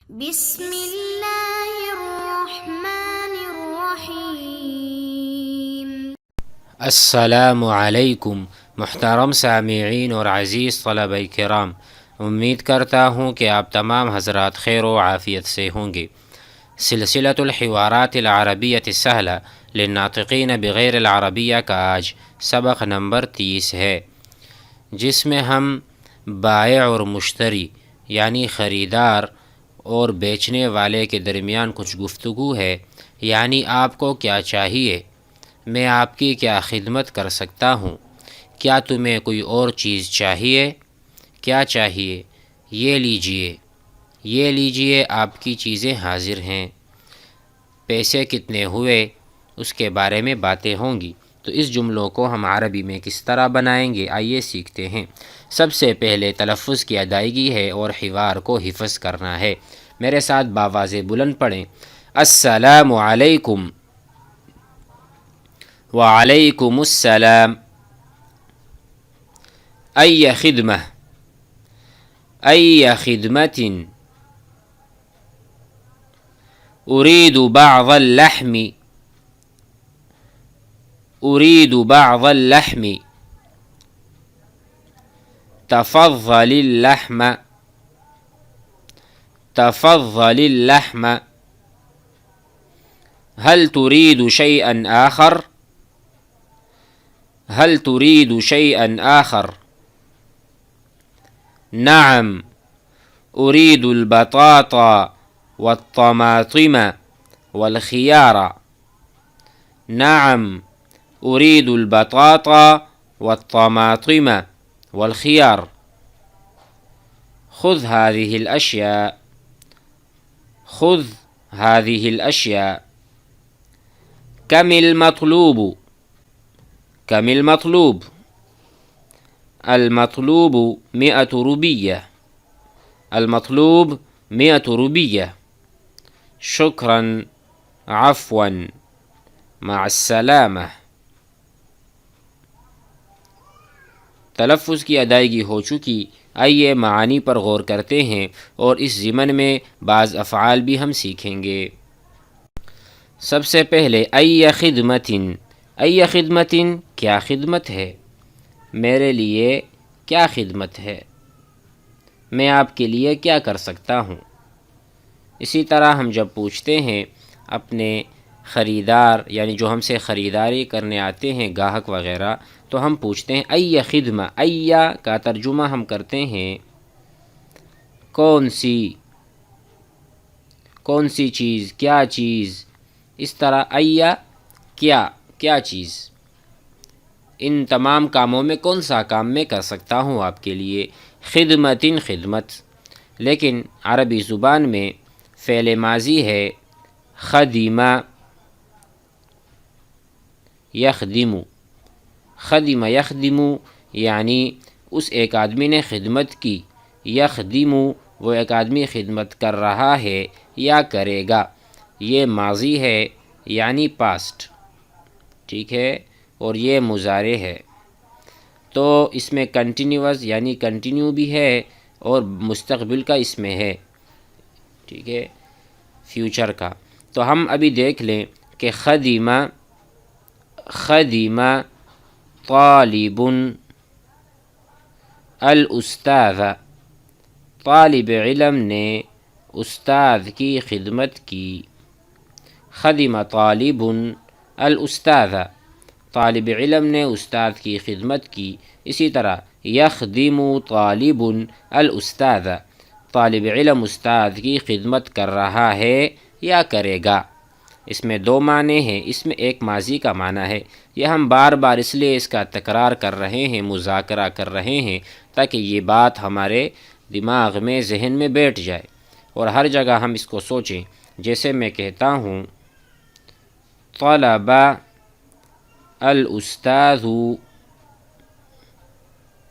بسم اللہ الرحمن الرحیم۔ السلام علیکم محترم سامعین اور عزیز طلبہ کرام، امید کرتا ہوں کہ آپ تمام حضرات خیر و عافیت سے ہوں گے۔ سلسلۃ الحوارات العربیۃ السہلہ للناطقین بغیر العربیہ کا آج سبق نمبر 30 ہے، جس میں ہم بائع اور مشتری یعنی خریدار اور بیچنے والے کے درمیان کچھ گفتگو ہے، یعنی آپ کو کیا چاہیے، میں آپ کی کیا خدمت کر سکتا ہوں، کیا تمہیں کوئی اور چیز چاہیے، کیا چاہیے، یہ لیجئے آپ کی چیزیں حاضر ہیں، پیسے کتنے ہوئے، اس کے بارے میں باتیں ہوں گی۔ تو اس جملوں کو ہم عربی میں کس طرح بنائیں گے، آئیے سیکھتے ہیں۔ سب سے پہلے تلفظ کی ادائیگی ہے اور حوار کو حفظ کرنا ہے۔ میرے ساتھ باواز بلند پڑھیں، السلام علیکم، وعلیکم السلام، ای خدمہ، ای خدمت، اريد بعض اللحم، اريد بعض اللحم، تفضل اللحم، تفضل اللحم، هل تريد شيئا آخر، هل تريد شيئا آخر، نعم أريد البطاطا والطماطم والخيار، نعم أريد البطاطا والطماطم والخيار، خذ هذه الأشياء، خذ هذه الأشياء، كم المطلوب، كم المطلوب، المطلوب 100 روبية، المطلوب 100 روبية، شكرا، عفوا، مع السلامة۔ تلفظ کی ادائیگی ہو چکی، آئیے معانی پر غور کرتے ہیں اور اس ضمن میں بعض افعال بھی ہم سیکھیں گے۔ سب سے پہلے ای خدمت، ای خدمت کیا خدمت ہے، میرے لیے کیا خدمت ہے، میں آپ کے لیے کیا کر سکتا ہوں۔ اسی طرح ہم جب پوچھتے ہیں اپنے خریدار یعنی جو ہم سے خریداری کرنے آتے ہیں گاہک وغیرہ، تو ہم پوچھتے ہیں ای خدمہ، ای کا ترجمہ ہم کرتے ہیں کون سی چیز، کیا چیز، اس طرح ای کیا چیز، ان تمام کاموں میں کون سا کام میں کر سکتا ہوں آپ کے لیے، خدمت، لیکن عربی زبان میں فعل ماضی ہے خدمہ، یخدم، یعنی اس ایک آدمی نے خدمت کی، یخدم وہ ایک آدمی خدمت کر رہا ہے یا کرے گا، یہ ماضی ہے یعنی پاسٹ، ٹھیک ہے، اور یہ مضارع ہے، تو اس میں کنٹینیوس یعنی کنٹینیو بھی ہے اور مستقبل کا اس میں ہے، ٹھیک ہے، فیوچر کا۔ تو ہم ابھی دیکھ لیں کہ خدمہ طالب الاستاذ، طالب علم نے استاد کی خدمت کی، خدمہ طالب الاستاذ، طالب علم نے استاد کی خدمت کی۔ اسی طرح یخدم طالب الاستاذ، طالب علم استاد کی خدمت کر رہا ہے یا کرے گا۔ اس میں دو معنی ہیں، اس میں ایک ماضی کا معنی ہے، یہ ہم بار بار اس لیے اس کا تکرار کر رہے ہیں، مذاکرہ کر رہے ہیں تاکہ یہ بات ہمارے دماغ میں، ذہن میں بیٹھ جائے اور ہر جگہ ہم اس کو سوچیں۔ جیسے میں کہتا ہوں طلب الاستاذ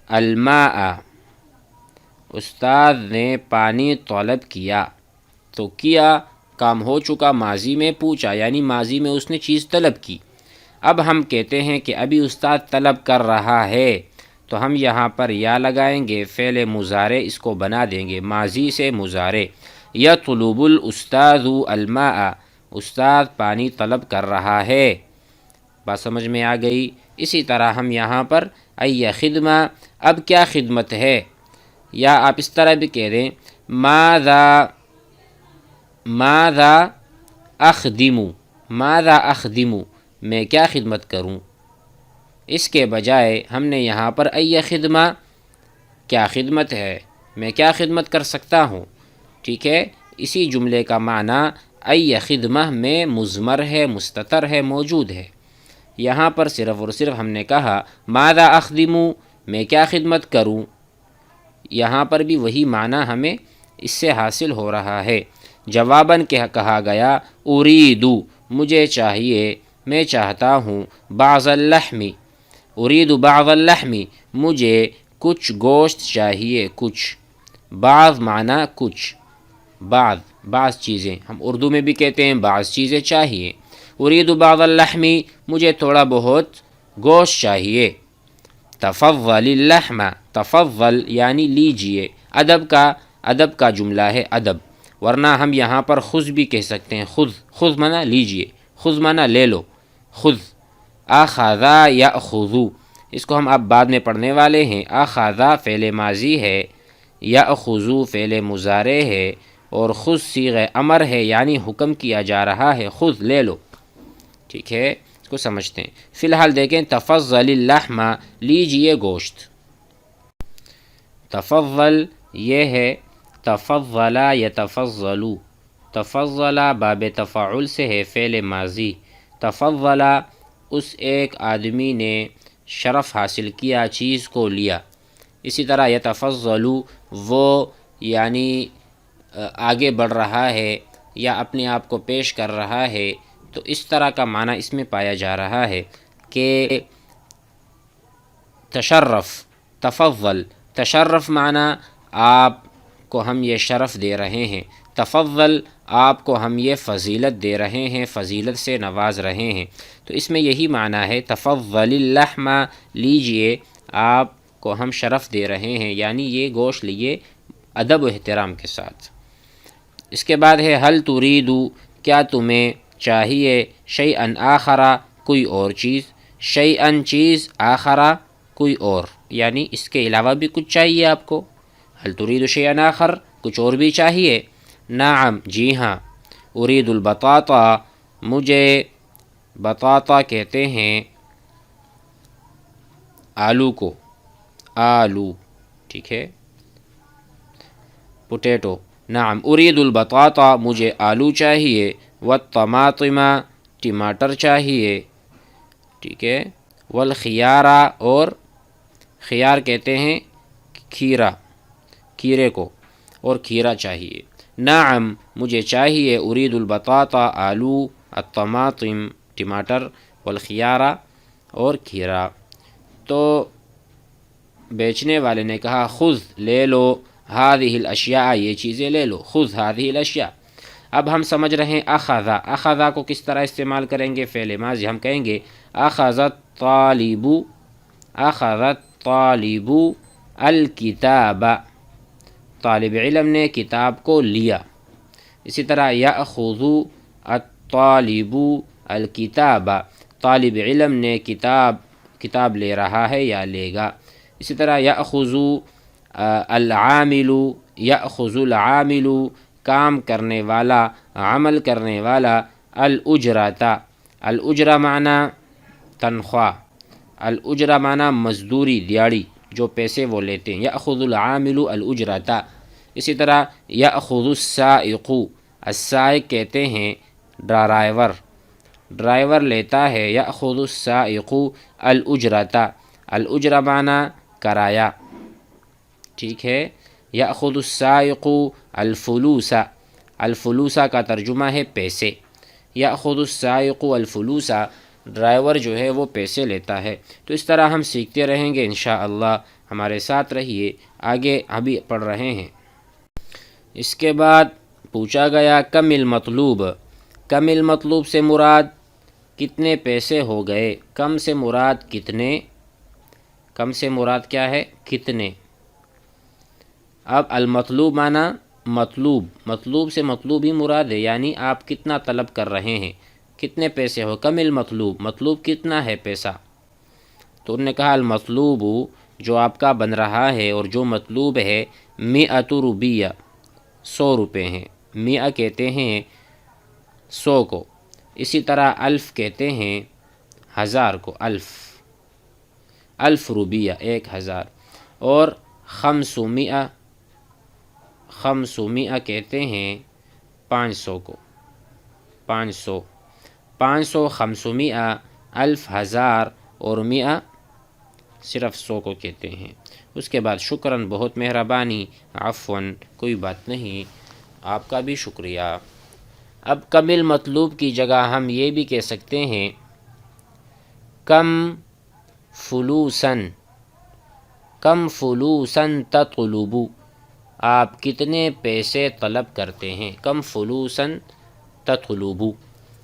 الماء، استاد نے پانی طلب کیا، تو کیا کام ہو چکا، ماضی میں پوچھا یعنی ماضی میں اس نے چیز طلب کی۔ اب ہم کہتے ہیں کہ ابھی استاد طلب کر رہا ہے، تو ہم یہاں پر یا لگائیں گے، فعل مضارع اس کو بنا دیں گے ماضی سے مضارع، یطلب الاستاذ الماء، استاد پانی طلب کر رہا ہے۔ بات سمجھ میں آ گئی؟ اسی طرح ہم یہاں پر ای خدمہ، اب کیا خدمت ہے، یا آپ اس طرح بھی کہہ دیں ماذا اخدم، ماذا اخدم، میں کیا خدمت کروں۔ اس کے بجائے ہم نے یہاں پر ای خدمہ، کیا خدمت ہے، میں کیا خدمت کر سکتا ہوں، ٹھیک ہے۔ اسی جملے کا معنی ای خدمہ میں مضمر ہے، مستتر ہے، موجود ہے۔ یہاں پر صرف اور صرف ہم نے کہا ماذا اخدم، میں کیا خدمت کروں، یہاں پر بھی وہی معنی ہمیں اس سے حاصل ہو رہا ہے۔ جواباً کہا گیا ارید، مجھے چاہیے، میں چاہتا ہوں، بعض اللحم، ارید بعض اللحم، مجھے کچھ گوشت چاہیے، کچھ، بعض معنی کچھ، بعض چیزیں، ہم اردو میں بھی کہتے ہیں بعض چیزیں چاہیے۔ ارید بعض اللحم، مجھے تھوڑا بہت گوشت چاہیے۔ تفضل اللحم، تفضل یعنی لیجئے، ادب کا جملہ ہے، ادب، ورنہ ہم یہاں پر خذ بھی کہہ سکتے ہیں، خذ معنی لیجئے، خذ معنی لے لو، خذ۔ اخذ یاخذ، اس کو ہم اب بعد میں پڑھنے والے ہیں۔ اخذ فعل ماضی ہے، یاخذ فعل مضارع ہے، اور خذ صیغہ امر ہے، یعنی حکم کیا جا رہا ہے، خذ لے لو، ٹھیک ہے۔ اس کو سمجھتے ہیں۔ فی الحال دیکھیں تفضل اللحم، لیجئے گوشت۔ تفضل یہ ہے تفضل یتفضل، تفضل باب تفاعل سے ہے، فعل ماضی۔ تفضل اس ایک آدمی نے شرف حاصل کیا، چیز کو لیا۔ اسی طرح یتفضل وہ یعنی آگے بڑھ رہا ہے یا اپنے آپ کو پیش کر رہا ہے، تو اس طرح کا معنی اس میں پایا جا رہا ہے کہ تشرف، تفضل، تشرف معنی آپ کو ہم یہ شرف دے رہے ہیں، تفضل آپ کو ہم یہ فضیلت دے رہے ہیں، فضیلت سے نواز رہے ہیں، تو اس میں یہی معنی ہے تفضل اللحم، لیجئے، آپ کو ہم شرف دے رہے ہیں، یعنی یہ گوشت لیے ادب و احترام کے ساتھ۔ اس کے بعد ہے حل ترید، کیا تمہیں چاہیے، شیئا آخر، کوئی اور چیز، شیئا چیز، آخر کوئی اور، یعنی اس کے علاوہ بھی کچھ چاہیے آپ کو۔ حل ترید شیئا آخر، کچھ اور بھی چاہیے۔ نعم جی ہاں، ارید البطاطا، مجھے بطاطا کہتے ہیں آلو کو، آلو، ٹھیک ہے، پوٹیٹو۔ نعم ارید البطاطا، مجھے آلو چاہیے، والطماطم، ٹماٹر چاہیے، ٹھیک ہے، والخیار، اور خیار کہتے ہیں کھیرا، کھیرے کو، اور کھیرا چاہیے۔ نعم مجھے چاہیے، ارید البطاطا آلو، الطماطم ٹماٹر، والخیار اور کھیرا۔ تو بیچنے والے نے کہا خذ لے لو، هذه الاشیاء یہ چیزیں لے لو، خذ هذه الاشیاء۔ اب ہم سمجھ رہے ہیں اخذ، اخذ کو کس طرح استعمال کریں گے، فعل ماضی، ہم کہیں گے اخذ الطالب، اخذ الطالب الکتاب، طالب علم نے کتاب کو لیا۔ اسی طرح یاخذ الطالب الکتاب، طالب علم نے کتاب لے رہا ہے یا لے گا۔ اسی طرح یاخذ العامل، یاخذ العامل کام کرنے والا، عمل کرنے والا، الاجرۃ، الاجرہ معنی تنخواہ، الاجرہ معنی مزدوری، دیہڑی، جو پیسے وہ لیتے ہیں، یاخذ العامل الاجرۃ۔ اسی طرح یاخذ السائق، السائق کہتے ہیں ڈرائیور، ڈرائیور لیتا ہے، یاخذ السائق الاجرۃ، الاجرہ معنی کرایہ، ٹھیک ہے۔ یاخذ السائق الفلوس، الفلوس کا ترجمہ ہے پیسے، یاخذ السائق الفلوس، ڈرائیور جو ہے وہ پیسے لیتا ہے۔ تو اس طرح ہم سیکھتے رہیں گے انشاءاللہ، ہمارے ساتھ رہیے، آگے ابھی پڑھ رہے ہیں۔ اس کے بعد پوچھا گیا کم المطلوب، کم المطلوب سے مراد کتنے پیسے ہو گئے، کم سے مراد کتنے، کم سے مراد کیا ہے، کتنے۔ اب المطلوب معنی مطلوب سے مطلوب ہی مراد ہے، یعنی آپ کتنا طلب کر رہے ہیں، کتنے پیسے ہو، کم مطلوب کتنا ہے پیسہ. تو انہوں نے کہا المطلوب جو آپ کا بن رہا ہے اور جو مطلوب ہے 100 روپیہ 100 روپے ہیں. 100 کہتے ہیں 100 کو، اسی طرح الف کہتے ہیں 1000 کو، الف روپیہ 1000. اور 500 کہتے ہیں 500 کو، 500 500 الف 1000 اور 100 صرف 100 کو کہتے ہیں. اس کے بعد شکراً، بہت مہربانی، عفواً کوئی بات نہیں، آپ کا بھی شکریہ. اب کمل مطلوب کی جگہ ہم یہ بھی کہہ سکتے ہیں کم فلوسن تطلب، آپ کتنے پیسے طلب کرتے ہیں. کم فلوسن تطلب،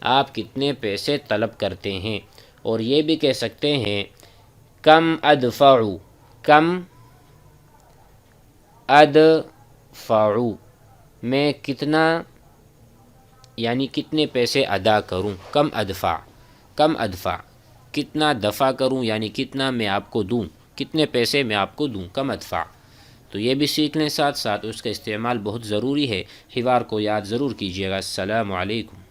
آپ کتنے پیسے طلب کرتے ہیں. اور یہ بھی کہہ سکتے ہیں کم ادفع، میں کتنا یعنی کتنے پیسے ادا کروں. کم ادفع کتنا دفع کروں، یعنی کتنا میں آپ کو دوں، کتنے پیسے میں آپ کو دوں، کم ادفع. تو یہ بھی سیکھ لیں، ساتھ ساتھ اس کا استعمال بہت ضروری ہے. حوار کو یاد ضرور کیجیے گا. السلام علیکم.